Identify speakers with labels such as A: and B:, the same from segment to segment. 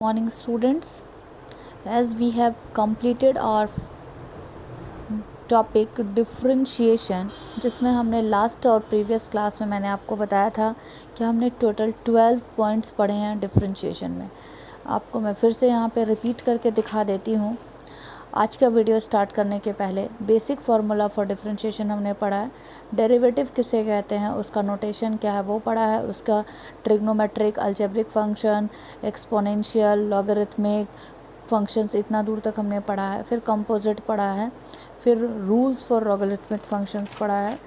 A: Morning students, as we have completed our topic differentiation, जिसमें हमने last और previous class में मैंने आपको बताया था कि हमने टोटल 12 पॉइंट्स पढ़े हैं डिफरेंशिएशन में। आपको मैं फिर से यहाँ पे रिपीट करके दिखा देती हूँ। आज का वीडियो स्टार्ट करने के पहले बेसिक फार्मूला फॉर डिफरेंशिएशन हमने पढ़ा है। डेरिवेटिव किसे कहते हैं, उसका नोटेशन क्या है वो पढ़ा है। उसका trigonometric, algebraic function, exponential, logarithmic functions, इतना दूर तक हमने पढ़ा है। फिर कंपोजिट पढ़ा है, फिर रूल्स फॉर लॉगरिथमिक फंक्शंस पढ़ा है।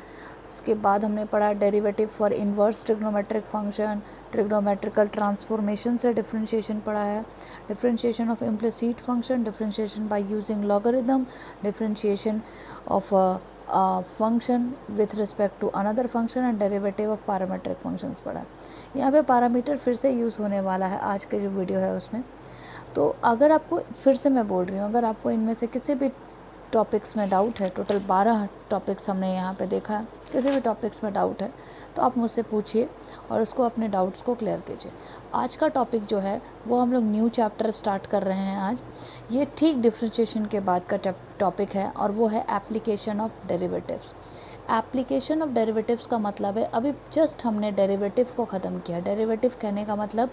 A: उसके बाद हमने पढ़ा derivative for inverse trigonometric function, trigonometrical transformation से डिफरेंशिएशन पढ़ा है, differentiation of implicit function, differentiation by using logarithm, differentiation of function with respect to another function and derivative of parametric functions पढ़ा है। यहाँ पे पैरामीटर फिर से यूज़ होने वाला है आज के जो वीडियो है उसमें। तो अगर आपको, फिर से मैं बोल रही हूँ, अगर आपको इनमें से किसी भी टॉपिक्स में डाउट है, टोटल 12 टॉपिक्स हमने यहाँ पे देखा है, किसी भी टॉपिक्स में डाउट है तो आप मुझसे पूछिए और उसको, अपने डाउट्स को क्लियर कीजिए। आज का टॉपिक जो है वो हम लोग न्यू चैप्टर स्टार्ट कर रहे हैं आज। ये ठीक डिफरेंशिएशन के बाद का टॉपिक है और वो है application of derivatives. Application of derivatives का मतलब है, अभी जस्ट हमने डेरिवेटिव को ख़त्म किया। डेरिवेटिव कहने का मतलब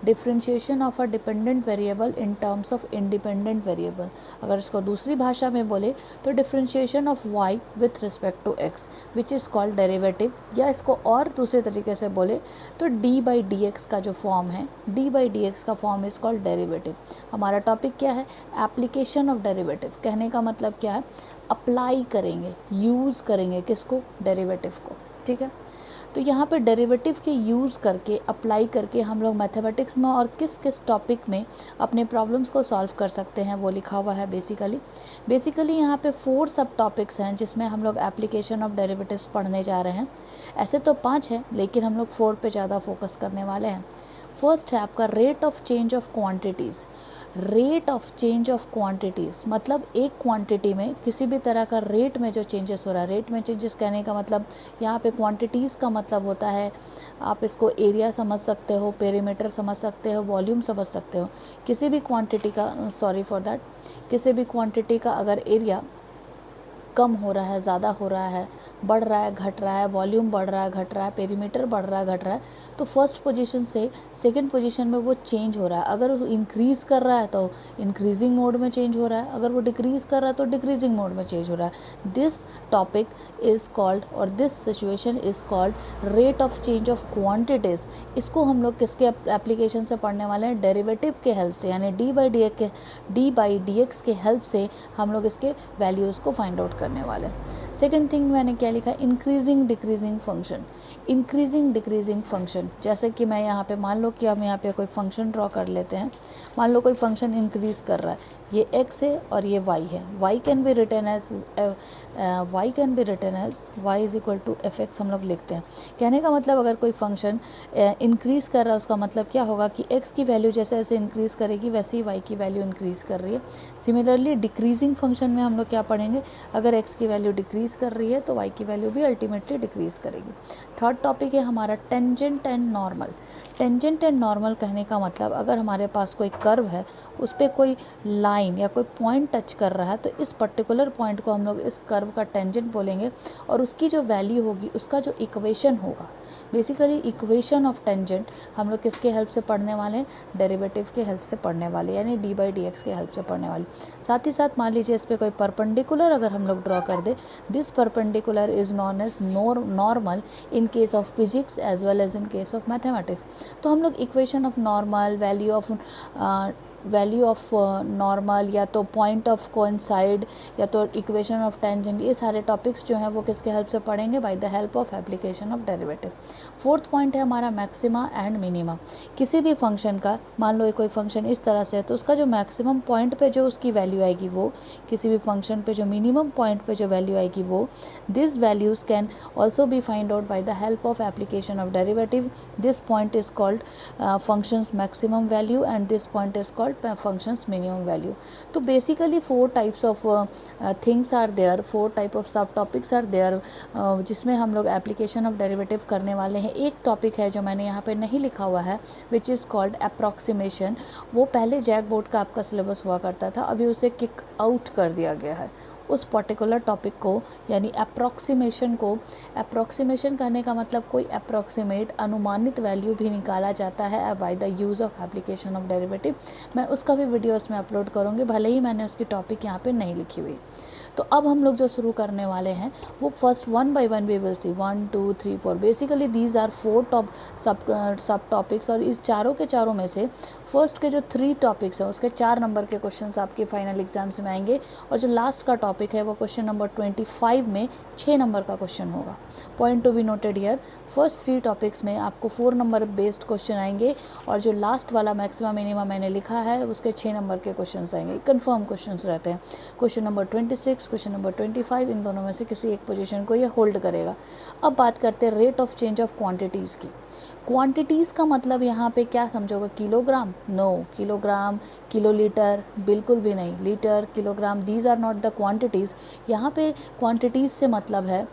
A: differentiation of a dependent variable in terms of independent variable. अगर इसको दूसरी भाषा में बोले तो differentiation of y with respect to x which is called derivative, या इसको और दूसरे तरीके से बोले तो d/dx का जो फॉर्म है, d/dx का फॉर्म इज़ कॉल्ड डेरिवेटिव। हमारा टॉपिक क्या है? Application of derivative. कहने का मतलब क्या है? अप्लाई करेंगे, यूज़ करेंगे किसको? डेरिवेटिव को। ठीक है, तो यहाँ पे डेरिवेटिव के यूज़ करके, अप्लाई करके हम लोग मैथमेटिक्स में और किस किस टॉपिक में अपने प्रॉब्लम्स को सॉल्व कर सकते हैं वो लिखा हुआ है बेसिकली यहाँ पे 4 सब टॉपिक्स हैं जिसमें हम लोग एप्लीकेशन ऑफ डेरिवेटिव्स पढ़ने जा रहे हैं। ऐसे तो 5 है लेकिन हम लोग 4 पे ज़्यादा फोकस करने वाले हैं। फर्स्ट है आपका rate of change of quantities. Rate of change of quantities मतलब एक क्वांटिटी में किसी भी तरह का रेट में जो चेंजेस हो रहा है। रेट में चेंजेस कहने का मतलब यहाँ पे क्वांटिटीज़ का मतलब होता है, आप इसको एरिया समझ सकते हो, पेरीमीटर समझ सकते हो, वॉल्यूम समझ सकते हो। किसी भी क्वांटिटी का, सॉरी फॉर दैट, किसी भी क्वांटिटी का अगर एरिया कम हो रहा है, ज़्यादा हो रहा है, बढ़ रहा है, घट रहा है, वॉल्यूम बढ़ रहा है, घट रहा है, पेरीमीटर बढ़ रहा है, घट रहा है, तो फर्स्ट पोजीशन से सेकंड पोजीशन में वो चेंज हो रहा है। अगर वो इंक्रीज़ कर रहा है तो इंक्रीजिंग मोड में चेंज हो रहा है, अगर वो डिक्रीज़ कर रहा है तो डिक्रीजिंग मोड में चेंज हो रहा है। दिस टॉपिक इज़ कॉल्ड, और this situation is called rate of change of quantities. इसको हम लोग किसके एप्लीकेशन से पढ़ने वाले हैं? डेरिवेटिव के हेल्प से, यानी d/dx के हेल्प से हम लोग इसके वैल्यूज़ को फाइंड आउट करने वाले। सेकंड थिंग मैंने क्या लिखा? Increasing decreasing function. Increasing decreasing function, जैसे कि मैं यहाँ पे, मान लो कि हम यहाँ पे कोई फंक्शन ड्रॉ कर लेते हैं। मान लो कोई फंक्शन इंक्रीज़ कर रहा है, ये x है और ये y है। y can be written as y is equal to fx हम लोग लिखते हैं। कहने का मतलब अगर कोई फंक्शन इंक्रीज़ कर रहा है उसका मतलब क्या होगा कि x की वैल्यू जैसे जैसे इंक्रीज़ करेगी वैसे ही y की वैल्यू इंक्रीज़ कर रही है। सिमिलरली डिक्रीजिंग फंक्शन में हम लोग क्या पढ़ेंगे? अगर x की वैल्यू डिक्रीज़ कर रही है तो y की वैल्यू भी अल्टीमेटली डिक्रीज़ करेगी। थर्ड टॉपिक है हमारा tangent and normal. Tangent and normal कहने का मतलब अगर हमारे पास कोई कर्व है, उस पर कोई लाइन या कोई पॉइंट टच कर रहा है तो इस पर्टिकुलर पॉइंट को हम लोग इस कर्व का टेंजेंट बोलेंगे, और उसकी जो वैल्यू होगी, उसका जो इक्वेशन होगा, बेसिकली इक्वेशन ऑफ टेंजेंट हम लोग किसके हेल्प से पढ़ने वाले हैं? डेरिवेटिव के हेल्प से पढ़ने वाले, यानी d/dx के हेल्प से पढ़ने वाले। साथ ही साथ मान लीजिए इस पर कोई परपेंडिकुलर अगर हम लोग ड्रॉ कर दे, this perpendicular is known as normal in case of physics as well as in case of mathematics. तो हम लोग equation of normal, value of normal, या तो पॉइंट ऑफ कोइंसाइड, या तो इक्वेशन ऑफ टेंजेंट, ये सारे टॉपिक्स जो हैं वो किसके हेल्प से पढ़ेंगे? By the help of application of derivative. Fourth point है हमारा मैक्सिमा एंड मिनिमा। किसी भी फंक्शन का, मान लो कोई फंक्शन इस तरह से है तो उसका जो मैक्सिमम पॉइंट पे जो उसकी वैल्यू आएगी वो, किसी भी फंक्शन पे जो मिनिमम पॉइंट पे जो वैल्यू आएगी वो, this values can also be find out by the help of application of derivative. This point is called functions maximum value and this point is called functions minimum value. तो basically 4 types of things are there, 4 type of सब topics are there, जिसमें हम लोग application of derivative करने वाले हैं. एक topic है जो मैंने यहाँ पे नहीं लिखा हुआ है, which is called approximation. वो पहले जैक बोर्ड का आपका सिलेबस हुआ करता था, अभी उसे किक आउट कर दिया गया है. उस पर्टिकुलर टॉपिक को यानी अप्रॉक्सीमेशन को, अप्रॉक्सीमेशन करने का मतलब कोई अप्रॉक्सीमेट अनुमानित वैल्यू भी निकाला जाता है by the use of application of derivative. मैं उसका भी वीडियो इसमें अपलोड करूँगी, भले ही मैंने उसकी टॉपिक यहाँ पे नहीं लिखी हुई. तो अब हम लोग जो शुरू करने वाले हैं वो first 1 by 1 we will see 1 2 3 4. Basically these are 4 top sub topics, और इस चारों के चारों में से फर्स्ट के जो 3 टॉपिक्स हैं उसके 4 नंबर के क्वेश्चंस आपके फाइनल एग्जाम्स में आएंगे, और जो लास्ट का टॉपिक है वो क्वेश्चन नंबर 25 में 6 नंबर का क्वेश्चन होगा. Point to be noted here, first 3 topics में आपको 4 नंबर बेस्ड क्वेश्चन आएंगे, और जो लास्ट वाला मैक्सिमम मिनिमम मैंने लिखा है उसके 6 नंबर के क्वेश्चन आएंगे. कन्फर्म क्वेश्चन रहते हैं. क्वेश्चन नंबर 26, क्वेश्चन नंबर 25, इन दोनों में से किसी एक पोजीशन को ये होल्ड करेगा. अब बात करते हैं rate of change of quantities की. क्वांटिटीज़ का मतलब यहाँ पे क्या समझोगे? किलोग्राम? नो. Kilogram, kilolitre? बिल्कुल भी नहीं. Litre, kilogram, these are not the quantities. यहाँ पे क्वांटिटीज़ से मतलब है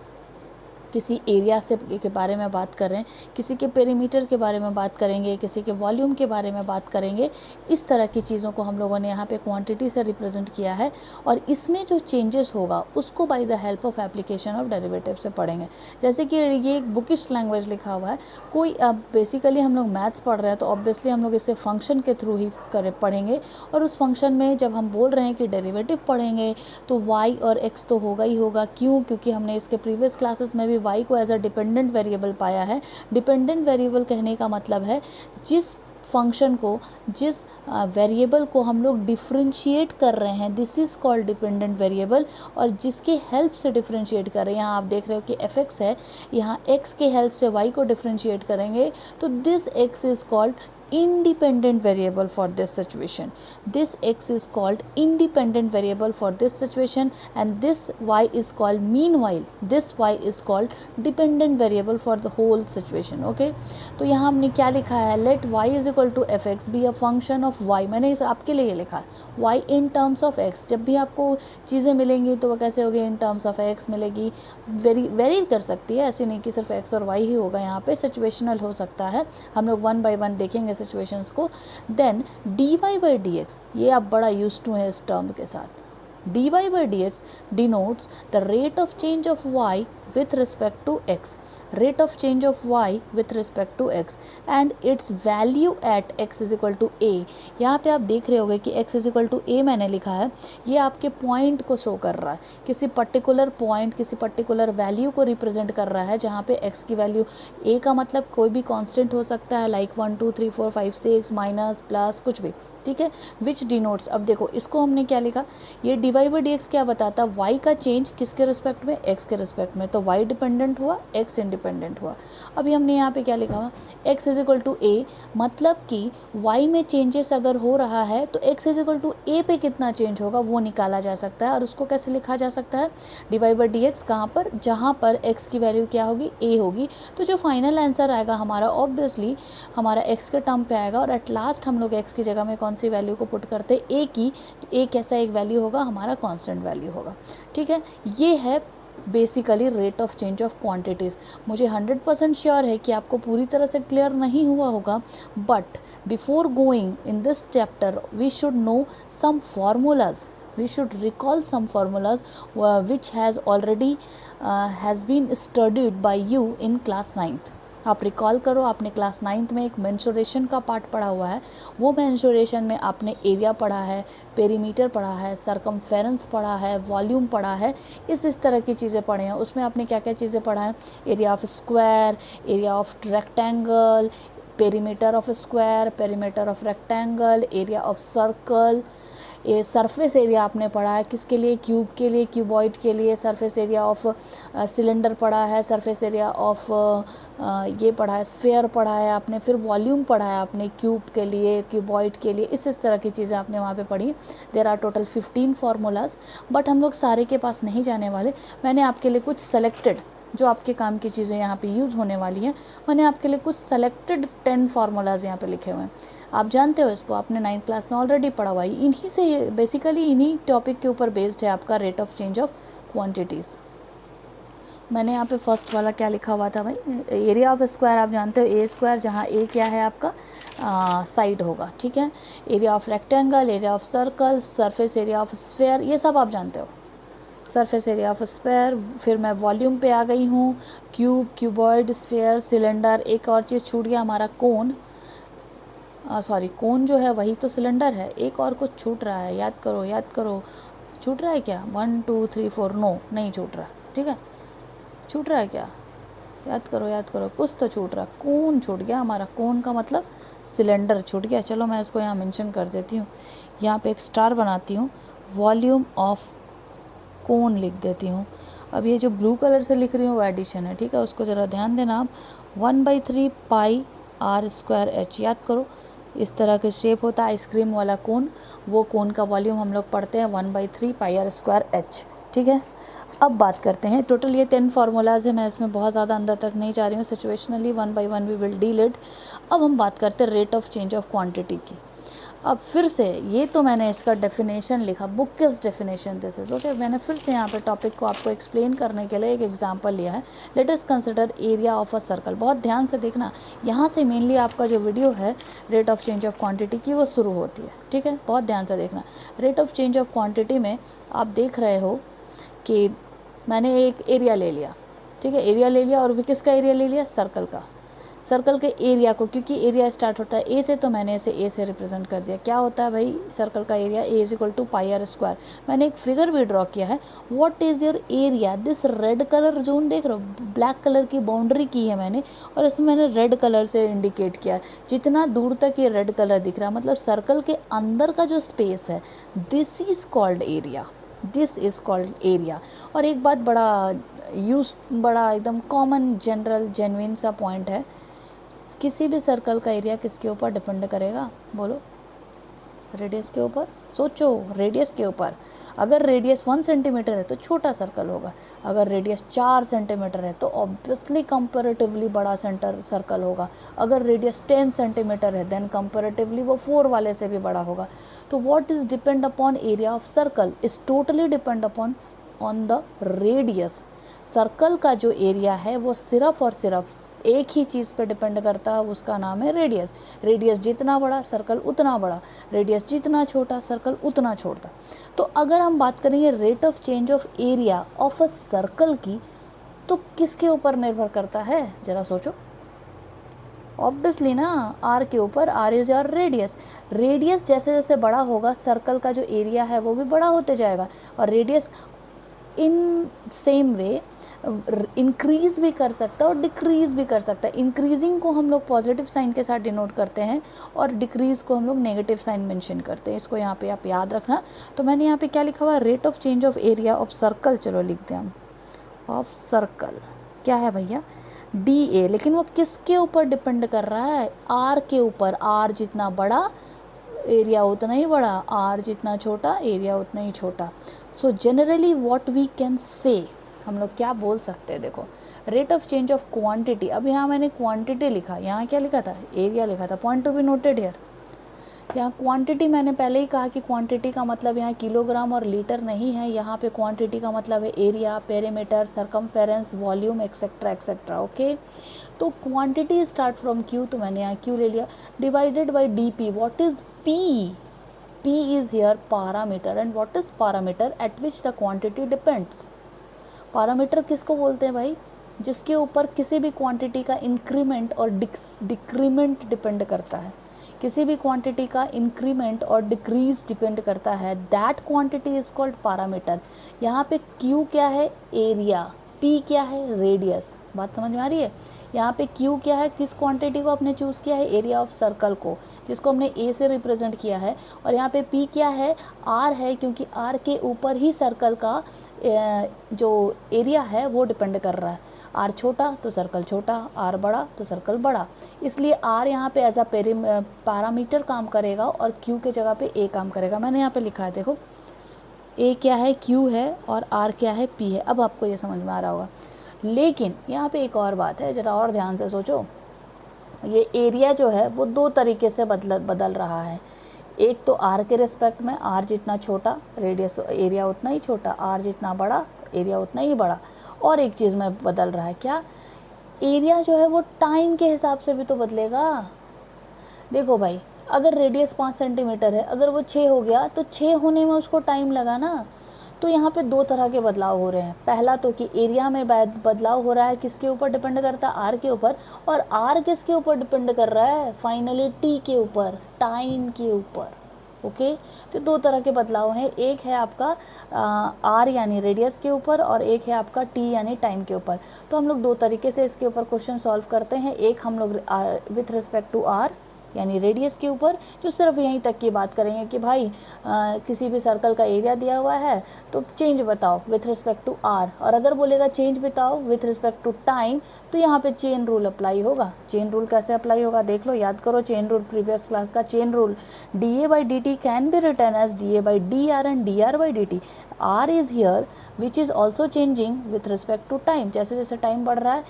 A: किसी एरिया से के बारे में बात कर रहे हैं, किसी के पेरीमीटर के बारे में बात करेंगे, किसी के वॉल्यूम के बारे में बात करेंगे. इस तरह की चीज़ों को हम लोगों ने यहाँ पे क्वांटिटी से रिप्रेजेंट किया है, और इसमें जो चेंजेस होगा उसको by the help of application of derivative से पढ़ेंगे. जैसे कि ये एक बुकिश लैंग्वेज लिखा हुआ है. कोई अब बेसिकली हम लोग मैथ्स पढ़ रहे हैं तो ऑब्वियसली हम लोग इसे फंक्शन के थ्रू ही पढ़ेंगे, और उस फंक्शन में जब हम बोल रहे हैं कि डेरिवेटिव पढ़ेंगे तो y और x तो होगा ही होगा. क्यों? क्योंकि हमने इसके प्रीवियस क्लासेस में भी y को एज अ डिपेंडेंट वेरिएबल पाया है. डिपेंडेंट वेरिएबल कहने का मतलब है जिस फंक्शन को, जिस वेरिएबल को हम लोग डिफ्रेंशिएट कर रहे हैं, this is called dependent variable, और जिसके हेल्प से डिफ्रेंशिएट कर रहे हैं. यहाँ आप देख रहे हो कि fx है, यहाँ x के हेल्प से y को डिफ्रेंशिएट करेंगे तो this x is called independent variable for this situation. This x is called independent variable for this situation, and this y is called, meanwhile this y is called dependent variable for the whole situation. Okay, तो यहाँ हमने क्या लिखा है? let y is equal to fx be a function of y. मैंने इसे आपके लिए लिखा है y in terms of x. जब भी आपको चीज़ें मिलेंगी तो वो कैसे होगी? in terms of x मिलेगी. वेरी कर सकती है, ऐसे नहीं कि सिर्फ x और y ही होगा. यहाँ पे सिचुएशनल हो सकता है. हम लोग 1 by 1 देखेंगे सिचुएशंस को. देन dy by dx, ये आप बड़ा यूज टू है इस टर्म के साथ. dy by dx denotes the rate of change of y with respect to x, rate of change of y with respect to x, and its value at x is equal to a. यहाँ पे आप देख रहे होगे कि x is equal to a मैंने लिखा है. ये आपके पॉइंट को शो कर रहा है, किसी पर्टिकुलर पॉइंट, किसी पर्टिकुलर वैल्यू को रिप्रेजेंट कर रहा है, जहाँ पे x की वैल्यू, a का मतलब कोई भी कांस्टेंट हो सकता है, लाइक 1 2 3 4 5 6 माइनस प्लस कुछ भी. ठीक है, विच डिनोट्स. अब देखो इसको हमने क्या लिखा, ये dy by dx क्या बताता है? y का चेंज किसके रिस्पेक्ट में? x के रिस्पेक्ट में. तो y डिपेंडेंट हुआ, x इंडिपेंडेंट हुआ. अभी हमने यहाँ पे क्या लिखा हुआ? x is equal to a, मतलब कि y में चेंजेस अगर हो रहा है तो x is equal to a पे कितना चेंज होगा वो निकाला जा सकता है. और उसको कैसे लिखा जा सकता है? dy by dx कहाँ पर? जहाँ पर x की वैल्यू क्या होगी? a होगी. तो जो फाइनल आंसर आएगा हमारा ऑब्वियसली हमारा x के टर्म पे आएगा, और एट लास्ट हम लोग x की जगह में कौन सी वैल्यू को पुट करते? a की. a कैसा एक वैल्यू होगा? हमारा कांस्टेंट वैल्यू होगा. ठीक है, ये है basically rate of change of quantities. मुझे 100% श्योर है कि आपको पूरी तरह से क्लियर नहीं हुआ होगा, but before going in this chapter we should know some formulas. We should recall some formulas which has already has been studied by you in class 9th. आप रिकॉल करो, आपने क्लास 9th में एक mensuration का part पढ़ा हुआ है. वो मेंसुरेशन में आपने एरिया पढ़ा है, पेरीमीटर पढ़ा है, सरकमफेरेंस पढ़ा है, वॉल्यूम पढ़ा है, इस तरह की चीज़ें पढ़े हैं. उसमें आपने क्या क्या चीज़ें पढ़ा है? Area of square, area of rectangle, perimeter of square, perimeter of rectangle, area of circle. ये सरफेस एरिया आपने पढ़ा है, किसके लिए? क्यूब के लिए, क्यूबॉइड के लिए. सरफेस एरिया ऑफ सिलेंडर पढ़ा है, सरफेस एरिया ऑफ ये पढ़ा है, स्फेयर पढ़ा है आपने. फिर वॉल्यूम पढ़ा है आपने क्यूब के लिए, क्यूबॉइड के लिए. इस तरह की चीज़ें आपने वहाँ पे पढ़ी. There are total 15 formulas, but हम लोग सारे के पास नहीं जाने वाले. मैंने आपके लिए कुछ सेलेक्टेड जो आपके काम की चीज़ें यहाँ पे यूज़ होने वाली हैं। मैंने आपके लिए कुछ सेलेक्टेड 10 फार्मूलाज यहाँ पे लिखे हुए हैं, आप जानते हो इसको, आपने 9th क्लास में ऑलरेडी पढ़ा हुआ है। इन्हीं से बेसिकली इन्हीं टॉपिक के ऊपर बेस्ड है आपका rate of change of quantities. मैंने यहाँ पे फर्स्ट वाला क्या लिखा हुआ था भाई, एरिया ऑफ स्क्वायर आप जानते हो, ए स्क्वायर, जहाँ ए क्या है आपका साइड होगा, ठीक है। Area of rectangle, area of circle, surface area of sphere, ये सब आप जानते हो, सरफेस एरिया ऑफ स्फेयर। फिर मैं वॉल्यूम पे आ गई हूँ, क्यूब, क्यूबॉइड, स्फेयर, सिलेंडर। एक और चीज़ छूट गया हमारा, कोन, सॉरी कोन जो है वही तो सिलेंडर है, एक और कुछ छूट रहा है, याद करो याद करो, छूट रहा है क्या, 1 2 3 4, नो नहीं छूट रहा, ठीक है, छूट रहा है क्या, याद करो, कुछ तो छूट रहा, कोन छूट गया हमारा, कोन का मतलब सिलेंडर छूट गया। चलो मैं इसको यहाँ मेंशन कर देती हूँ, यहाँ पे एक स्टार बनाती हूँ, वॉल्यूम ऑफ कोन लिख देती हूँ। अब ये जो ब्लू कलर से लिख रही हूँ वो एडिशन है, ठीक है, उसको ज़रा ध्यान देना आप। 1/3 पाई आर स्क्वायर एच, याद करो इस तरह के शेप होता है आइसक्रीम वाला कोन, वो कोन का वॉल्यूम हम लोग पढ़ते हैं 1/3 पाई आर स्क्वायर एच, ठीक है। अब बात करते हैं, टोटल ये 10 फार्मूलाज है, मैं इसमें बहुत ज़्यादा अंदर तक नहीं जा रही हूँ, situationally 1 by 1 we will deal it. अब हम बात करते हैं rate of change of quantity की। अब फिर से ये तो मैंने इसका डेफिनेशन लिखा, बुक किस डेफिनेशन दिस इज, ओके। मैंने फिर से यहाँ पे टॉपिक को आपको एक्सप्लेन करने के लिए एक एग्जांपल लिया है। Let us consider area of a circle. बहुत ध्यान से देखना, यहाँ से मेनली आपका जो वीडियो है rate of change of quantity की वो शुरू होती है, ठीक है, बहुत ध्यान से देखना। Rate of change of quantity में आप देख रहे हो कि मैंने एक एरिया ले लिया, ठीक है, एरिया ले लिया, और भी किसका एरिया ले लिया, सर्कल का, सर्कल के एरिया को, क्योंकि एरिया स्टार्ट होता है ए से, तो मैंने इसे ए से रिप्रेजेंट कर दिया। क्या होता है भाई सर्कल का area, A is equal to pi r square. मैंने एक फिगर भी ड्रॉ किया है, what is your area, this red colour zone देख रहे हो, ब्लैक कलर की बाउंड्री की है मैंने, और इसमें मैंने रेड कलर से इंडिकेट किया है। जितना दूर तक ये रेड कलर दिख रहा है, मतलब सर्कल के अंदर का जो स्पेस है, this is called area, this is called area. और एक बात बड़ा एकदम कॉमन जनरल जेन्युइन सा पॉइंट है, किसी भी सर्कल का एरिया किसके ऊपर डिपेंड करेगा, बोलो, रेडियस के ऊपर, सोचो, रेडियस के ऊपर। अगर रेडियस 1 सेंटीमीटर है तो छोटा सर्कल होगा, अगर रेडियस 4 सेंटीमीटर है तो ऑब्वियसली कंपैरेटिवली बड़ा सर्कल होगा, अगर रेडियस 10 सेंटीमीटर है देन कंपैरेटिवली वो 4 वाले से भी बड़ा होगा। तो what is depend upon area of circle is totally depend upon on the radius. Circle का जो एरिया है वो सिर्फ और सिर्फ एक ही चीज़ पे डिपेंड करता है, उसका नाम है रेडियस। रेडियस जितना बड़ा सर्कल उतना बड़ा, रेडियस जितना छोटा सर्कल उतना छोटा। तो अगर हम बात करेंगे rate of change of area of a circle की, तो किसके ऊपर निर्भर करता है, ज़रा सोचो। ऑब्वियसली ना आर के ऊपर, r is r radius. Radius जैसे जैसे बड़ा होगा सर्कल का जो एरिया है वो भी बड़ा होते जाएगा, और radius in same way increase भी कर सकता है और डिक्रीज़ भी कर सकता है। इंक्रीजिंग को हम लोग पॉजिटिव साइन के साथ डिनोट करते हैं और डिक्रीज़ को हम लोग नेगेटिव साइन मेंशन करते हैं, इसको यहाँ पे आप याद रखना। तो मैंने यहाँ पे क्या लिखा हुआ, rate of change of area of circle, चलो लिख दें हम, ऑफ सर्कल क्या है भैया, डी ए। लेकिन वो किसके ऊपर डिपेंड कर रहा है, आर के ऊपर। आर जितना बड़ा एरिया उतना ही बड़ा, आर जितना छोटा एरिया उतना ही छोटा। So generally what we can say, हम लोग क्या बोल सकते हैं, देखो rate of change of quantity. अब यहाँ मैंने क्वांटिटी लिखा, यहाँ क्या लिखा था, एरिया लिखा था, point to be noted here. यहाँ क्वांटिटी मैंने पहले ही कहा कि क्वांटिटी का मतलब यहाँ किलोग्राम और लीटर नहीं है, यहाँ पे क्वांटिटी का मतलब है area, perimeter, circumference, volume, etcetera etcetera, okay. तो क्वांटिटी स्टार्ट फ्रॉम क्यू, तो मैंने यहाँ क्यू ले लिया, divided by D P. What is P, P is here parameter, and what is parameter at which the quantity depends। parameter किसको बोलते हैं भाई, जिसके ऊपर किसी भी क्वांटिटी का इंक्रीमेंट और डिक्रीमेंट डिपेंड करता है, किसी भी क्वांटिटी का इंक्रीमेंट और डिक्रीज डिपेंड करता है, that quantity is called parameter. यहाँ पे Q क्या है, एरिया, P क्या है, रेडियस। बात समझ में आ रही है। यहाँ पे Q क्या है, किस क्वांटिटी को आपने चूज़ किया है, एरिया ऑफ सर्कल को, जिसको हमने A से रिप्रेजेंट किया है। और यहाँ पे P क्या है, R है, क्योंकि R के ऊपर ही सर्कल का जो एरिया है वो डिपेंड कर रहा है। R छोटा तो सर्कल छोटा, R बड़ा तो सर्कल बड़ा, इसलिए R यहाँ पे एज अ पैरामीटर काम करेगा और Q के जगह पे A काम करेगा। मैंने यहाँ पे लिखा है, देखो A क्या है, Q है, और R क्या है, P है। अब आपको ये समझ में आ रहा होगा। लेकिन यहाँ पे एक और बात है, ज़रा और ध्यान से सोचो, ये एरिया जो है वो दो तरीके से बदल रहा है। एक तो आर के रिस्पेक्ट में, आर जितना छोटा रेडियस एरिया उतना ही छोटा, आर जितना बड़ा एरिया उतना ही बड़ा। और एक चीज़ में बदल रहा है, क्या? एरिया जो है वो टाइम के हिसाब से भी तो बदलेगा। देखो भाई, अगर रेडियस 5 सेंटीमीटर है, अगर वो 6 हो गया तो 6 होने में उसको टाइम लगा ना। तो यहाँ पे दो तरह के बदलाव हो रहे हैं। पहला तो कि एरिया में बदलाव हो रहा है, किसके ऊपर डिपेंड करता है? आर के ऊपर। और आर किसके ऊपर डिपेंड कर रहा है? फाइनली टी के ऊपर, टाइम के ऊपर। ओके, तो दो तरह के बदलाव हैं। एक है आपका आर यानी रेडियस के ऊपर, और एक है आपका टी यानी टाइम के ऊपर। तो हम लोग दो तरीके से इसके ऊपर क्वेश्चन सॉल्व करते हैं। एक हम लोग विथ रिस्पेक्ट टू आर यानी रेडियस के ऊपर, जो सिर्फ यहीं तक की बात करेंगे कि भाई किसी भी सर्कल का एरिया दिया हुआ है तो चेंज बताओ विथ रिस्पेक्ट टू आर। और अगर बोलेगा चेंज बताओ विथ रिस्पेक्ट टू टाइम, तो यहाँ पे चेन रूल अप्लाई होगा। चेन रूल कैसे अप्लाई होगा देख लो, याद करो चेन रूल, प्रीवियस क्लास का chain rule. D A by D T can be written as D A by D R and D R by D T. R is here which is also changing with respect to time. जैसे जैसे time बढ़ रहा है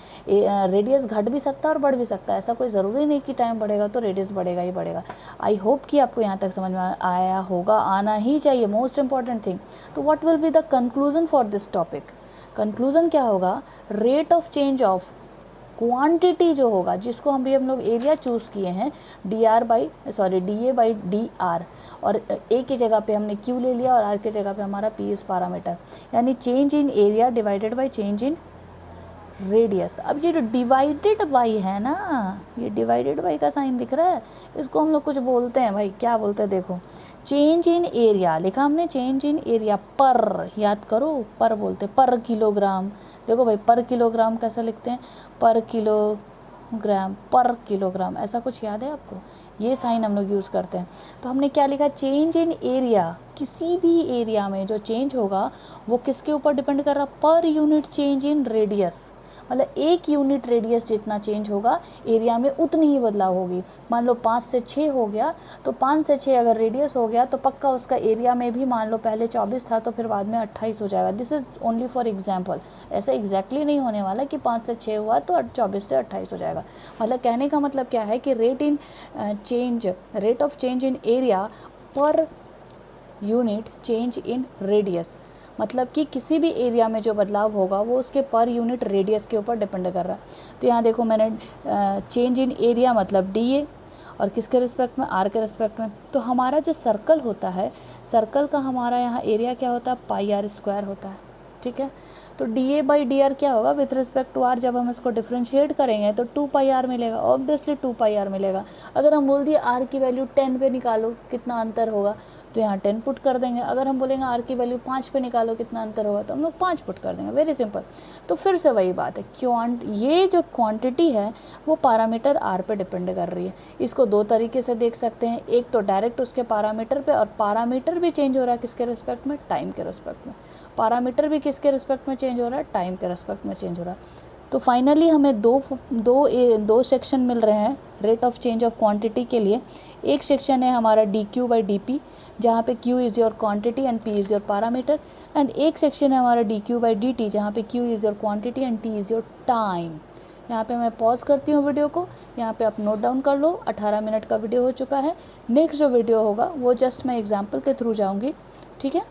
A: radius घट भी सकता है और बढ़ भी सकता है। ऐसा कोई ज़रूरी नहीं कि टाइम बढ़ेगा तो रेडियस बढ़ेगा ही बढ़ेगा। आई होप कि आपको यहाँ तक समझ में आया होगा, आना ही चाहिए, मोस्ट इंपॉर्टेंट थिंग। तो what will be the conclusion for this topic? Conclusion क्या होगा? Rate of change of quantity जो होगा, जिसको हम लोग एरिया चूज़ किए हैं, D A by D are, और ए की जगह पे हमने क्यू ले लिया और आर की जगह पे हमारा पी इस पैरामीटर, यानी change in area divided by change in radius. अब ये जो डिवाइडेड बाई है ना, ये डिवाइडेड बाई का साइन दिख रहा है, इसको हम लोग कुछ बोलते हैं भाई, क्या बोलते हैं देखो, चेंज इन एरिया लिखा हमने, चेंज इन एरिया पर, याद करो पर बोलते, पर किलोग्राम। देखो भाई पर किलोग्राम कैसे लिखते हैं? पर किलोग्राम, पर किलोग्राम, ऐसा कुछ याद है आपको? ये साइन हम लोग यूज़ करते हैं। तो हमने क्या लिखा? चेंज इन एरिया, किसी भी एरिया में जो चेंज होगा वो किसके ऊपर डिपेंड कर रहा? Per unit change in radius. मतलब एक यूनिट रेडियस जितना चेंज होगा एरिया में उतनी ही बदलाव होगी। मान लो 5 से 6 हो गया, तो 5 से 6 अगर रेडियस हो गया तो पक्का उसका एरिया में भी, मान लो पहले 24 था तो फिर बाद में 28 हो जाएगा। This is only for example, ऐसा एग्जैक्टली नहीं होने वाला कि 5 से 6 हुआ तो 24 से 28 हो जाएगा। मतलब कहने का मतलब क्या है कि rate of change in area per unit change in radius, मतलब कि किसी भी एरिया में जो बदलाव होगा वो उसके पर यूनिट रेडियस के ऊपर डिपेंड कर रहा है। तो यहाँ देखो मैंने चेंज इन एरिया मतलब डी ए, और किसके रिस्पेक्ट में? आर के रिस्पेक्ट में। तो हमारा जो सर्कल होता है, सर्कल का हमारा यहाँ एरिया क्या होता है? पाई आर स्क्वायर होता है, ठीक है। तो D A by D are क्या होगा विथ रिस्पेक्ट टू आर? जब हम इसको डिफ्रेंशिएट करेंगे तो 2 पाई आर मिलेगा, ऑब्वियसली 2 पाई आर मिलेगा। अगर हम बोल दिए आर की वैल्यू 10 पे निकालो कितना अंतर होगा, तो यहाँ 10 पुट कर देंगे। अगर हम बोलेंगे आर की वैल्यू 5 पे निकालो कितना अंतर होगा, तो हम लोग 5 पुट कर देंगे, वेरी सिंपल। तो फिर से वही बात है, ये जो क्वांटिटी है वो पैरामीटर आर पे डिपेंड कर रही है। इसको दो तरीके से देख सकते हैं, एक तो डायरेक्ट उसके पैरामीटर पे, और पैरामीटर भी चेंज हो रहा है किसके रिस्पेक्ट में? टाइम के रिस्पेक्ट में। पैरामीटर भी किसके रिस्पेक्ट में चेंज हो रहा है? टाइम के रिस्पेक्ट में चेंज हो रहा है। तो फाइनली हमें दो सेक्शन मिल रहे हैं rate of change of quantity के लिए। एक सेक्शन है हमारा D Q by D P, जहाँ पे Q is your quantity and P is your parameter, and एक सेक्शन है हमारा D Q by D T, जहाँ पे Q is your quantity and T is your time. यहाँ पे मैं पॉज करती हूँ वीडियो को, यहाँ पे आप नोट डाउन कर लो। 18 मिनट का वीडियो हो चुका है। नेक्स्ट जो वीडियो होगा वो जस्ट मैं एग्जाम्पल के थ्रू जाऊँगी, ठीक है।